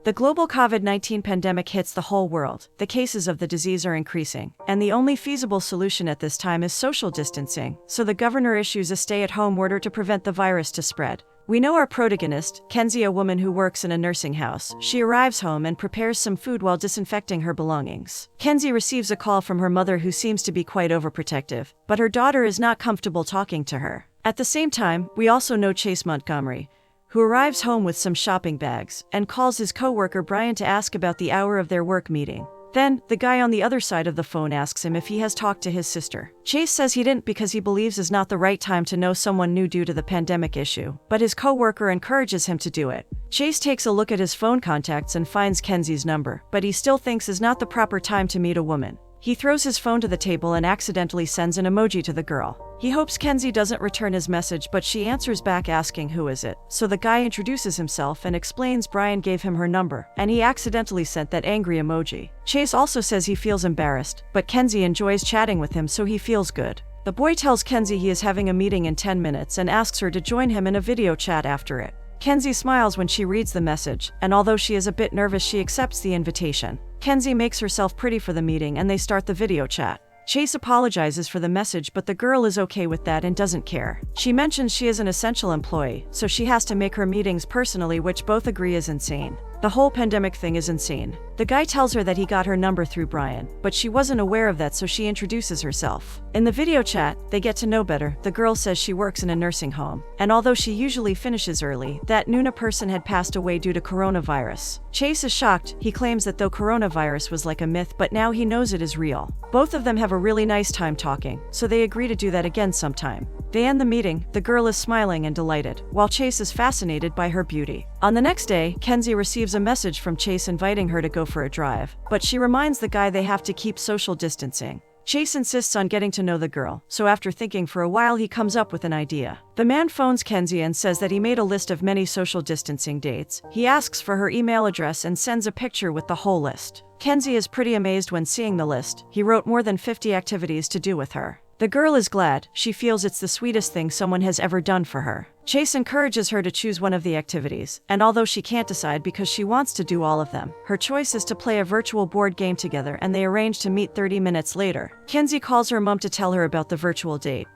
The global COVID-19 pandemic hits the whole world. The cases of the disease are increasing, and the only feasible solution at this time is social distancing, so the governor issues a stay-at-home order to prevent the virus to spread. We know our protagonist, Kenzie, a woman who works in a nursing house. She arrives home and prepares some food while disinfecting her belongings. Kenzie receives a call from her mother, who seems to be quite overprotective, but her daughter is not comfortable talking to her. At the same time, we also know Chase Montgomery, who arrives home with some shopping bags and calls his coworker Brian to ask about the hour of their work meeting. Then, the guy on the other side of the phone asks him if he has talked to his sister. Chase says he didn't because he believes is not the right time to know someone new due to the pandemic issue, but his coworker encourages him to do it. Chase takes a look at his phone contacts and finds Kenzie's number, but he still thinks is not the proper time to meet a woman. He throws his phone to the table and accidentally sends an emoji to the girl. He hopes Kenzie doesn't return his message, but she answers back asking who is it. So the guy introduces himself and explains Brian gave him her number, and he accidentally sent that angry emoji. Chase also says he feels embarrassed, but Kenzie enjoys chatting with him, so he feels good. The boy tells Kenzie he is having a meeting in 10 minutes and asks her to join him in a video chat after it. Kenzie smiles when she reads the message, and although she is a bit nervous, she accepts the invitation. Kenzie makes herself pretty for the meeting and they start the video chat. Chase apologizes for the message, but the girl is okay with that and doesn't care. She mentions she is an essential employee, so she has to make her meetings personally, which both agree is insane. The whole pandemic thing is insane. The guy tells her that he got her number through Brian, but she wasn't aware of that, so she introduces herself. In the video chat, they get to know better. The girl says she works in a nursing home, and although she usually finishes early, that noon a person had passed away due to coronavirus. Chase is shocked. He claims that though coronavirus was like a myth, but now he knows it is real. Both of them have a really nice time talking, so they agree to do that again sometime. They end the meeting. The girl is smiling and delighted, while Chase is fascinated by her beauty. On the next day, Kenzie receives a message from Chase inviting her to go for a drive, but she reminds the guy they have to keep social distancing. Chase insists on getting to know the girl, so after thinking for a while he comes up with an idea. The man phones Kenzie and says that he made a list of many social distancing dates. He asks for her email address and sends a picture with the whole list. Kenzie is pretty amazed when seeing the list. He wrote more than 50 activities to do with her. The girl is glad. She feels it's the sweetest thing someone has ever done for her. Chase encourages her to choose one of the activities, and although she can't decide because she wants to do all of them, her choice is to play a virtual board game together, and they arrange to meet 30 minutes later. Kenzie calls her mom to tell her about the virtual date,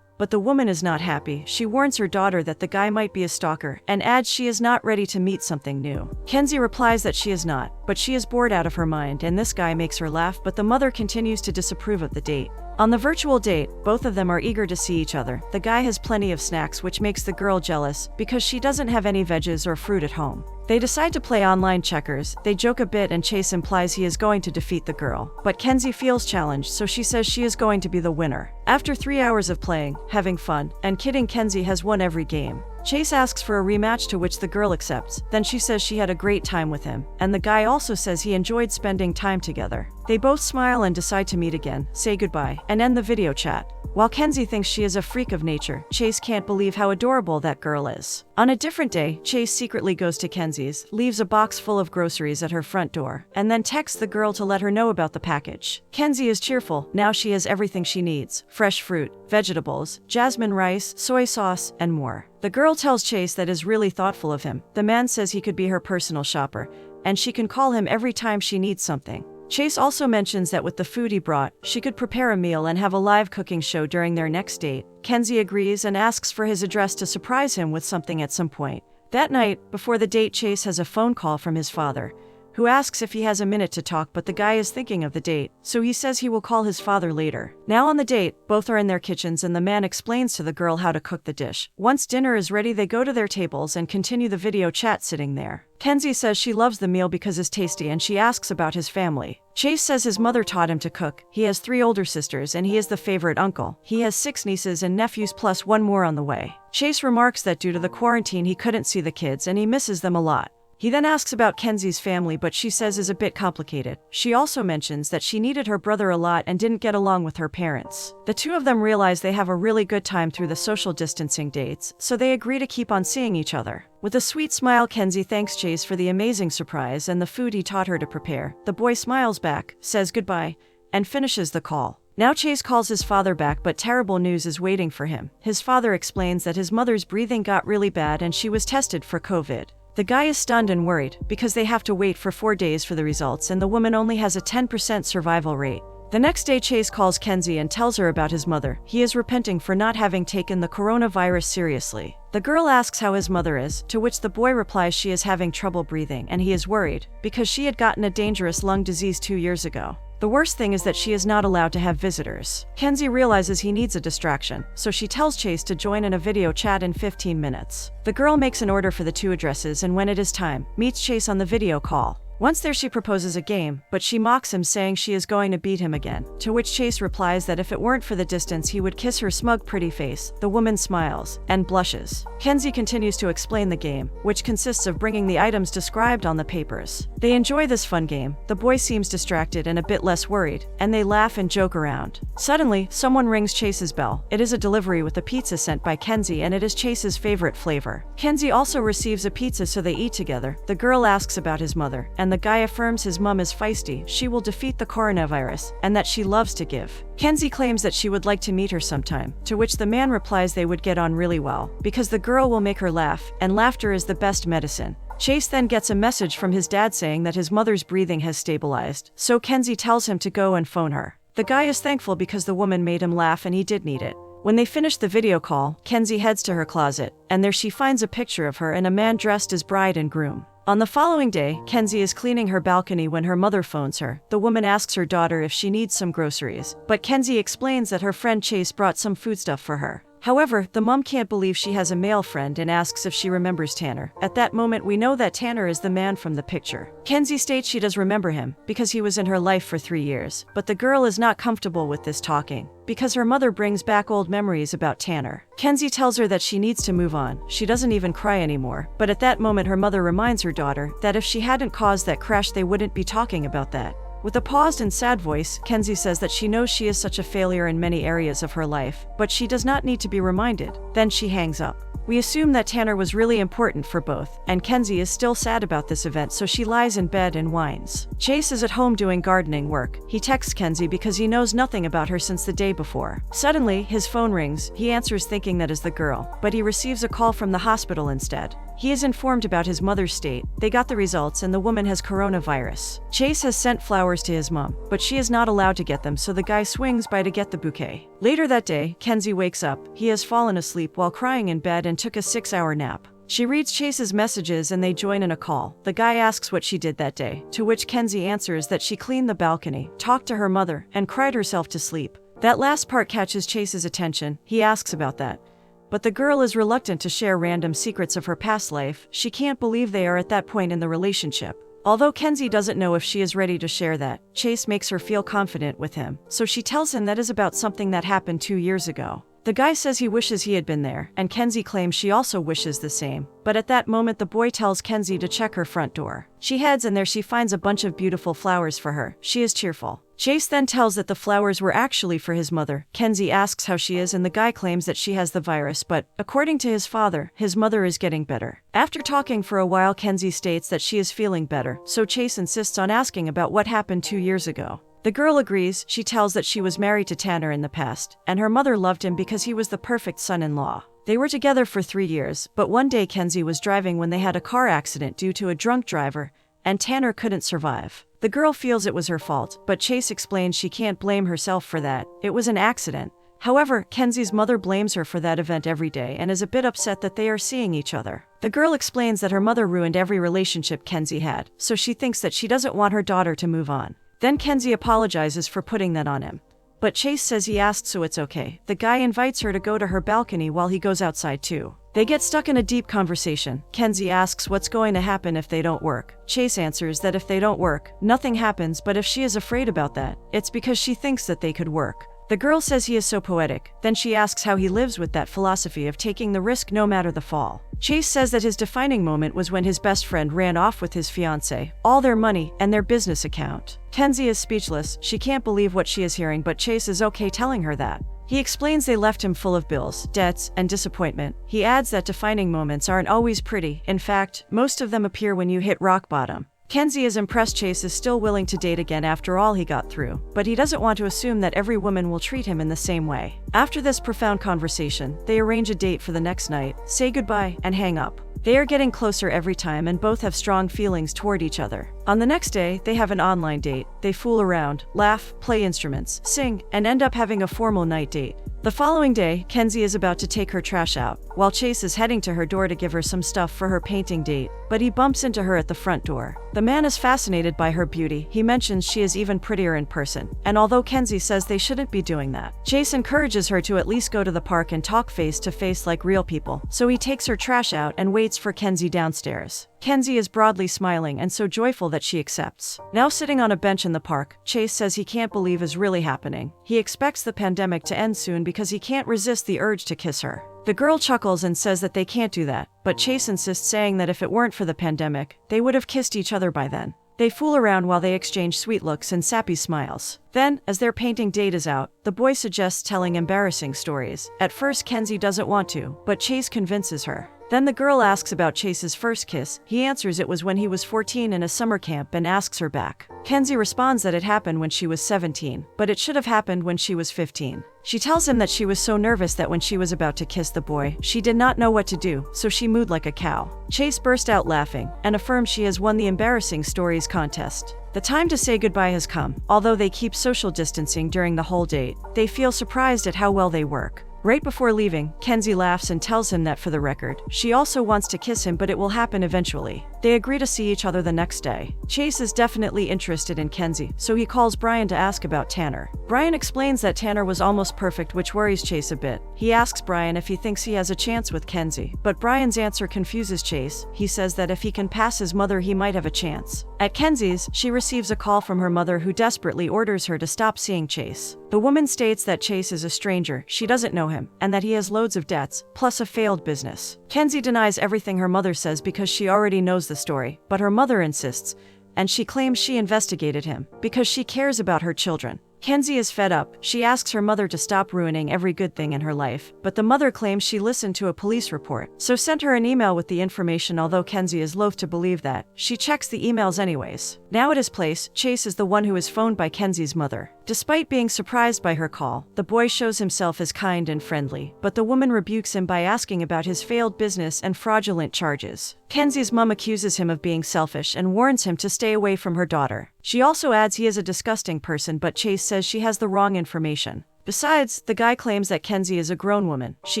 but the woman is not happy. She warns her daughter that the guy might be a stalker and adds she is not ready to meet something new. Kenzie replies that she is not, but she is bored out of her mind, and this guy makes her laugh, but the mother continues to disapprove of the date. On the virtual date, both of them are eager to see each other. The guy has plenty of snacks, which makes the girl jealous because she doesn't have any veggies or fruit at home. They decide to play online checkers. They joke a bit and Chase implies he is going to defeat the girl, but Kenzie feels challenged, so she says she is going to be the winner. After 3 hours of playing, having fun, and kidding, Kenzie has won every game. Chase asks for a rematch, to which the girl accepts. Then she says she had a great time with him, and the guy also says he enjoyed spending time together. They both smile and decide to meet again, say goodbye, and end the video chat. While Kenzie thinks she is a freak of nature, Chase can't believe how adorable that girl is. On a different day, Chase secretly goes to Kenzie's, leaves a box full of groceries at her front door, and then texts the girl to let her know about the package. Kenzie is cheerful. Now she has everything she needs: fresh fruit, vegetables, jasmine rice, soy sauce, and more. The girl tells Chase that is really thoughtful of him. The man says he could be her personal shopper, and she can call him every time she needs something. Chase also mentions that with the food he brought, she could prepare a meal and have a live cooking show during their next date. Kenzie agrees and asks for his address to surprise him with something at some point. That night, before the date, Chase has a phone call from his father, who asks if he has a minute to talk, but the guy is thinking of the date, so he says he will call his father later. Now on the date, both are in their kitchens and the man explains to the girl how to cook the dish. Once dinner is ready, they go to their tables and continue the video chat sitting there. Kenzie says she loves the meal because it's tasty, and she asks about his family. Chase says his mother taught him to cook. He has 3 older sisters and he is the favorite uncle. He has 6 nieces and nephews plus 1 more on the way. Chase remarks that due to the quarantine he couldn't see the kids and he misses them a lot. He then asks about Kenzie's family, but she says is a bit complicated. She also mentions that she needed her brother a lot and didn't get along with her parents. The two of them realize they have a really good time through the social distancing dates, so they agree to keep on seeing each other. With a sweet smile, Kenzie thanks Chase for the amazing surprise and the food he taught her to prepare. The boy smiles back, says goodbye, and finishes the call. Now Chase calls his father back, but terrible news is waiting for him. His father explains that his mother's breathing got really bad and she was tested for COVID. The guy is stunned and worried because they have to wait for 4 days for the results and the woman only has a 10% survival rate. The next day, Chase calls Kenzie and tells her about his mother. He is repenting for not having taken the coronavirus seriously. The girl asks how his mother is, to which the boy replies she is having trouble breathing and he is worried because she had gotten a dangerous lung disease 2 years ago. The worst thing is that she is not allowed to have visitors. Kenzie realizes he needs a distraction, so she tells Chase to join in a video chat in 15 minutes. The girl makes an order for the 2 addresses and when it is time, meets Chase on the video call. Once there she proposes a game, but she mocks him saying she is going to beat him again, to which Chase replies that if it weren't for the distance he would kiss her smug pretty face. The woman smiles and blushes. Kenzie continues to explain the game, which consists of bringing the items described on the papers. They enjoy this fun game, the boy seems distracted and a bit less worried, and they laugh and joke around. Suddenly, someone rings Chase's bell. It is a delivery with a pizza sent by Kenzie and it is Chase's favorite flavor. Kenzie also receives a pizza so they eat together. The girl asks about his mother, and the guy affirms his mom is feisty, she will defeat the coronavirus, and that she loves to give. Kenzie claims that she would like to meet her sometime, to which the man replies they would get on really well, because the girl will make her laugh, and laughter is the best medicine. Chase then gets a message from his dad saying that his mother's breathing has stabilized, so Kenzie tells him to go and phone her. The guy is thankful because the woman made him laugh and he did need it. When they finish the video call, Kenzie heads to her closet, and there she finds a picture of her and a man dressed as bride and groom. On the following day, Kenzie is cleaning her balcony when her mother phones her. The woman asks her daughter if she needs some groceries, but Kenzie explains that her friend Chase brought some foodstuff for her. However, the mom can't believe she has a male friend and asks if she remembers Tanner. At that moment, we know that Tanner is the man from the picture. Kenzie states she does remember him because he was in her life for 3 years, but the girl is not comfortable with this talking because her mother brings back old memories about Tanner. Kenzie tells her that she needs to move on. She doesn't even cry anymore, but at that moment her mother reminds her daughter that if she hadn't caused that crash they wouldn't be talking about that. With a paused and sad voice, Kenzie says that she knows she is such a failure in many areas of her life, but she does not need to be reminded. Then she hangs up. We assume that Tanner was really important for both, and Kenzie is still sad about this event, so she lies in bed and whines. Chase is at home doing gardening work. He texts Kenzie because he knows nothing about her since the day before. Suddenly, his phone rings. He answers thinking that is the girl, but he receives a call from the hospital instead. He is informed about his mother's state. They got the results and the woman has coronavirus. Chase has sent flowers to his mom, but she is not allowed to get them, so the guy swings by to get the bouquet. Later that day, Kenzie wakes up. He has fallen asleep while crying in bed and took a 6-hour nap. She reads Chase's messages and they join in a call. The guy asks what she did that day, to which Kenzie answers that she cleaned the balcony, talked to her mother, and cried herself to sleep. That last part catches Chase's attention. He asks about that. But the girl is reluctant to share random secrets of her past life. She can't believe they are at that point in the relationship. Although Kenzie doesn't know if she is ready to share that, Chase makes her feel confident with him, so she tells him that is about something that happened 2 years ago. The guy says he wishes he had been there, and Kenzie claims she also wishes the same. But at that moment the boy tells Kenzie to check her front door. She heads and there she finds a bunch of beautiful flowers for her. She is cheerful. Chase then tells that the flowers were actually for his mother. Kenzie asks how she is and the guy claims that she has the virus, but according to his father, his mother is getting better. After talking for a while, Kenzie states that she is feeling better, so Chase insists on asking about what happened 2 years ago. The girl agrees. She tells that she was married to Tanner in the past, and her mother loved him because he was the perfect son-in-law. They were together for 3 years, but one day Kenzie was driving when they had a car accident due to a drunk driver, and Tanner couldn't survive. The girl feels it was her fault, but Chase explains she can't blame herself for that. It was an accident. However, Kenzie's mother blames her for that event every day and is a bit upset that they are seeing each other. The girl explains that her mother ruined every relationship Kenzie had, so she thinks that she doesn't want her daughter to move on. Then Kenzie apologizes for putting that on him. But Chase says he asked, so it's okay. The guy invites her to go to her balcony while he goes outside too. They get stuck in a deep conversation. Kenzie asks what's going to happen if they don't work. Chase answers that if they don't work, nothing happens, but if she is afraid about that, it's because she thinks that they could work. The girl says he is so poetic. Then she asks how he lives with that philosophy of taking the risk no matter the fall. Chase says that his defining moment was when his best friend ran off with his fiancée, all their money, and their business account. Kenzie is speechless. She can't believe what she is hearing, but Chase is okay telling her that. He explains they left him full of bills, debts, and disappointment. He adds that defining moments aren't always pretty. In fact, most of them appear when you hit rock bottom. Kenzie is impressed Chase is still willing to date again after all he got through, but he doesn't want to assume that every woman will treat him in the same way. After this profound conversation, they arrange a date for the next night, say goodbye, and hang up. They are getting closer every time and both have strong feelings toward each other. On the next day, they have an online date. They fool around, laugh, play instruments, sing, and end up having a formal night date. The following day, Kenzie is about to take her trash out, while Chase is heading to her door to give her some stuff for her painting date, but he bumps into her at the front door. The man is fascinated by her beauty. He mentions she is even prettier in person, and although Kenzie says they shouldn't be doing that, Chase encourages her to at least go to the park and talk face to face like real people, so he takes her trash out and waits for Kenzie downstairs. Kenzie is broadly smiling and so joyful that she accepts. Now sitting on a bench in the park, Chase says he can't believe is really happening. He expects the pandemic to end soon because he can't resist the urge to kiss her. The girl chuckles and says that they can't do that, but Chase insists, saying that if it weren't for the pandemic, they would have kissed each other by then. They fool around while they exchange sweet looks and sappy smiles. Then, as their painting date is out, the boy suggests telling embarrassing stories. At first, Kenzie doesn't want to, but Chase convinces her. Then the girl asks about Chase's first kiss. He answers it was when he was 14 in a summer camp and asks her back. Kenzie responds that it happened when she was 17, but it should have happened when she was 15. She tells him that she was so nervous that when she was about to kiss the boy, she did not know what to do, so she mooed like a cow. Chase burst out laughing and affirms she has won the embarrassing stories contest. The time to say goodbye has come. Although they keep social distancing during the whole date, they feel surprised at how well they work. Right before leaving, Kenzie laughs and tells him that for the record, she also wants to kiss him, but it will happen eventually. They agree to see each other the next day. Chase is definitely interested in Kenzie, so he calls Brian to ask about Tanner. Brian explains that Tanner was almost perfect, which worries Chase a bit. He asks Brian if he thinks he has a chance with Kenzie, but Brian's answer confuses Chase. He says that if he can pass his mother, he might have a chance. At Kenzie's, she receives a call from her mother, who desperately orders her to stop seeing Chase. The woman states that Chase is a stranger, she doesn't know him, and that he has loads of debts, plus a failed business. Kenzie denies everything her mother says because she already knows the story, but her mother insists, and she claims she investigated him because she cares about her children. Kenzie is fed up. She asks her mother to stop ruining every good thing in her life, but the mother claims she listened to a police report, so sent her an email with the information. Although Kenzie is loath to believe that, she checks the emails anyways. Now at his place, Chase is the one who is phoned by Kenzie's mother. Despite being surprised by her call, the boy shows himself as kind and friendly, but the woman rebukes him by asking about his failed business and fraudulent charges. Kenzie's mom accuses him of being selfish and warns him to stay away from her daughter. She also adds he is a disgusting person, but Chase says she has the wrong information. Besides, the guy claims that Kenzie is a grown woman. She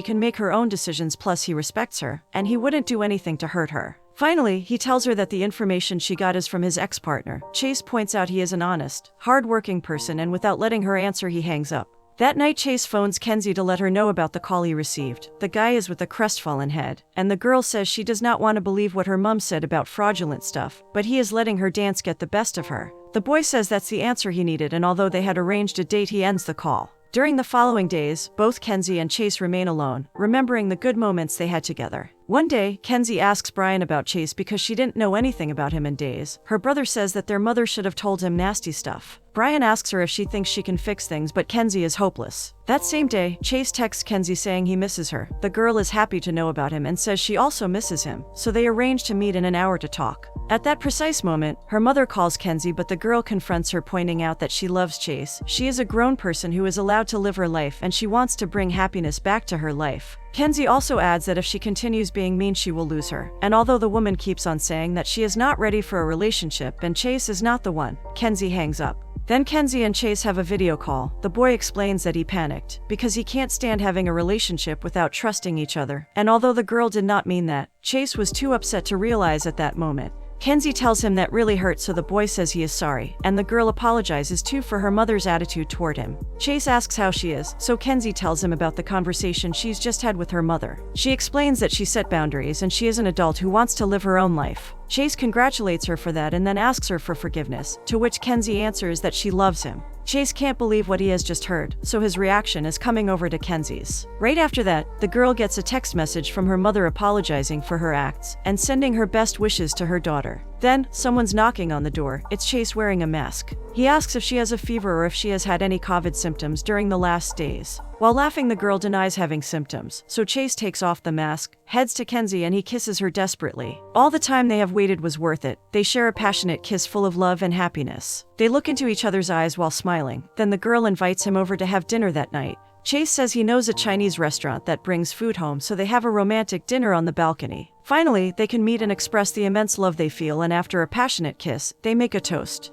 can make her own decisions, plus he respects her, and he wouldn't do anything to hurt her. Finally, he tells her that the information she got is from his ex-partner. Chase points out he is an honest, hard-working person, and without letting her answer, he hangs up. That night, Chase phones Kenzie to let her know about the call he received. The guy is with a crestfallen head, and the girl says she does not want to believe what her mom said about fraudulent stuff, but he is letting her dance get the best of her. The boy says that's the answer he needed, and although they had arranged a date, he ends the call. During the following days, both Kenzie and Chase remain alone, remembering the good moments they had together. One day, Kenzie asks Brian about Chase because she didn't know anything about him in days. Her brother says that their mother should have told him nasty stuff. Brian asks her if she thinks she can fix things, but Kenzie is hopeless. That same day, Chase texts Kenzie saying he misses her. The girl is happy to know about him and says she also misses him, so they arrange to meet in an hour to talk. At that precise moment, her mother calls Kenzie, but the girl confronts her, pointing out that she loves Chase. She is a grown person who is allowed to live her life, and she wants to bring happiness back to her life. Kenzie also adds that if she continues being mean, she will lose her. And although the woman keeps on saying that she is not ready for a relationship and Chase is not the one, Kenzie hangs up. Then Kenzie and Chase have a video call. The boy explains that he panicked because he can't stand having a relationship without trusting each other. And although the girl did not mean that, Chase was too upset to realize at that moment. Kenzie tells him that really hurt, so the boy says he is sorry, and the girl apologizes too for her mother's attitude toward him. Chase asks how she is, so Kenzie tells him about the conversation she's just had with her mother. She explains that she set boundaries and she is an adult who wants to live her own life. Chase congratulates her for that and then asks her for forgiveness, to which Kenzie answers that she loves him. Chase can't believe what he has just heard, so his reaction is coming over to Kenzie's. Right after that, the girl gets a text message from her mother apologizing for her acts and sending her best wishes to her daughter. Then, someone's knocking on the door. It's Chase wearing a mask. He asks if she has a fever or if she has had any COVID symptoms during the last days. While laughing, the girl denies having symptoms, so Chase takes off the mask, heads to Kenzie, and he kisses her desperately. All the time they have waited was worth it. They share a passionate kiss full of love and happiness. They look into each other's eyes while smiling. Then the girl invites him over to have dinner that night. Chase says he knows a Chinese restaurant that brings food home, so they have a romantic dinner on the balcony. Finally, they can meet and express the immense love they feel, and after a passionate kiss, they make a toast.